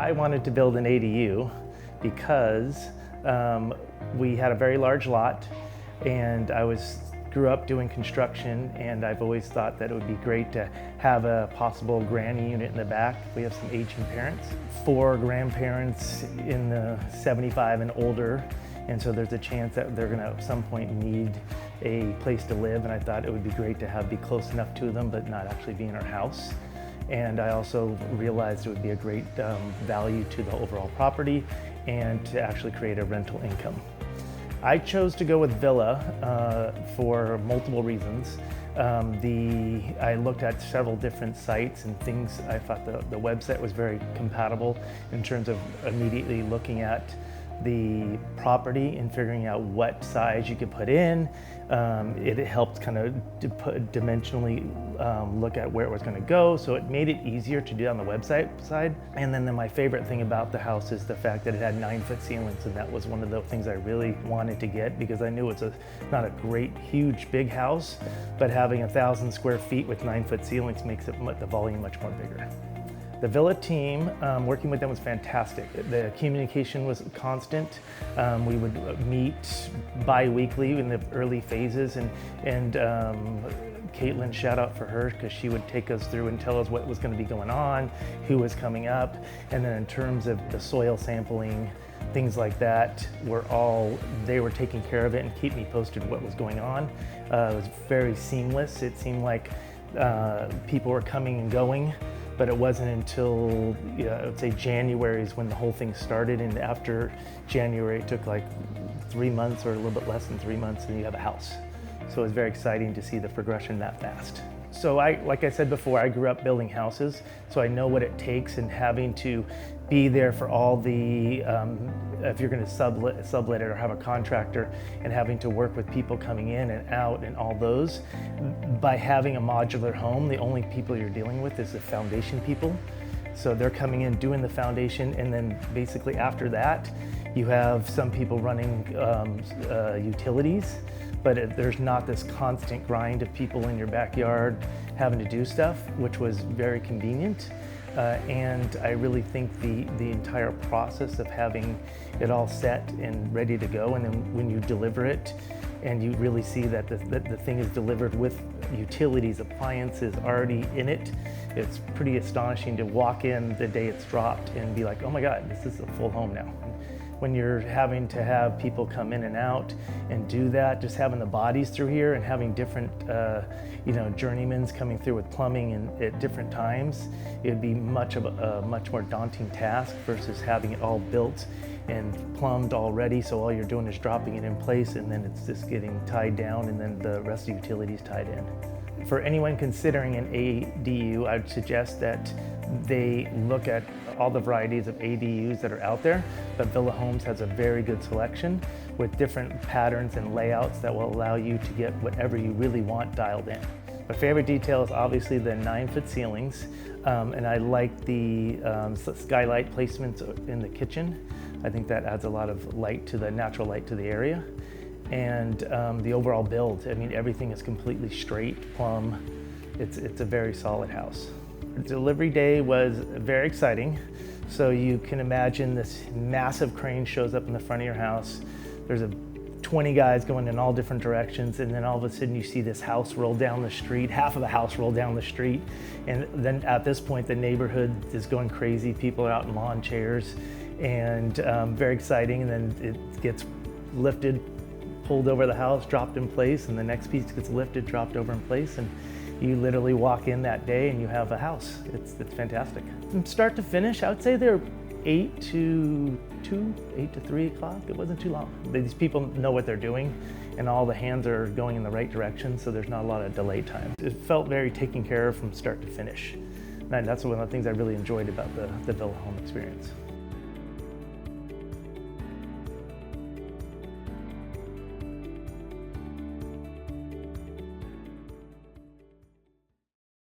I wanted to build an ADU because we had a very large lot, and grew up doing construction, and I've always thought that it would be great to have a possible granny unit in the back. We have some aging parents, 4 grandparents in the 75 and older, and so there's a chance that they're gonna at some point need a place to live, and I thought it would be great to be close enough to them but not actually be in our house. And I also realized it would be a great value to the overall property and to actually create a rental income. I chose to go with villa for multiple reasons. I looked at several different sites and things. I thought the website was very compatible in terms of immediately looking at the property and figuring out what size you could put in. It helped kind of dimensionally look at where it was going to go, so it made it easier to do on the website side. And then my favorite thing about the house is the fact that it had 9-foot ceilings, and that was one of the things I really wanted to get because I knew it's not a great, huge, big house, but having 1,000 square feet with 9-foot ceilings makes the volume much more bigger. The Villa team, working with them was fantastic. The communication was constant. We would meet bi-weekly in the early phases, and Caitlin, shout out for her, because she would take us through and tell us what was going to be going on, who was coming up, and then in terms of the soil sampling, things like that, they were taking care of it and keep me posted what was going on. It was very seamless. It seemed like people were coming and going, but it wasn't until I would say January is when the whole thing started, and after January it took like 3 months or a little bit less than 3 months and you have a house. So it was very exciting to see the progression that fast. So like I said before, I grew up building houses, so I know what it takes, and having to be there for all the, if you're gonna sublet it or have a contractor, and having to work with people coming in and out and all those. By having a modular home, the only people you're dealing with is the foundation people. So they're coming in, doing the foundation, and then basically after that, you have some people running utilities, but there's not this constant grind of people in your backyard having to do stuff, which was very convenient. And I really think the entire process of having it all set and ready to go, and then when you deliver it, and you really see that the thing is delivered with utilities, appliances already in it, it's pretty astonishing to walk in the day it's dropped and be like, oh my God, this is a full home now. When you're having to have people come in and out and do that, just having the bodies through here and having different journeymans coming through with plumbing at different times, it would be much more daunting task versus having it all built and plumbed already, so all you're doing is dropping it in place, and then it's just getting tied down, and then the rest of the utilities tied in. For anyone considering an ADU, I'd suggest that they look at all the varieties of ADUs that are out there, but Villa Homes has a very good selection with different patterns and layouts that will allow you to get whatever you really want dialed in. My favorite detail is obviously the 9-foot ceilings, and I like the skylight placements in the kitchen. I think that adds a lot of natural light to the area. And the overall build, I mean, everything is completely straight, plumb. It's a very solid house. Delivery day was very exciting. So you can imagine this massive crane shows up in the front of your house. There's 20 guys going in all different directions, and then all of a sudden you see this house roll down the street, half of the house roll down the street. And then at this point, the neighborhood is going crazy. People are out in lawn chairs, and very exciting. And then it gets lifted, pulled over the house, dropped in place, and the next piece gets lifted, dropped over in place, and you literally walk in that day and you have a house. It's fantastic. From start to finish, I would say they're 8 to 3 o'clock. It wasn't too long. These people know what they're doing, and all the hands are going in the right direction, so there's not a lot of delay time. It felt very taken care of from start to finish. And that's one of the things I really enjoyed about the Villa Home experience.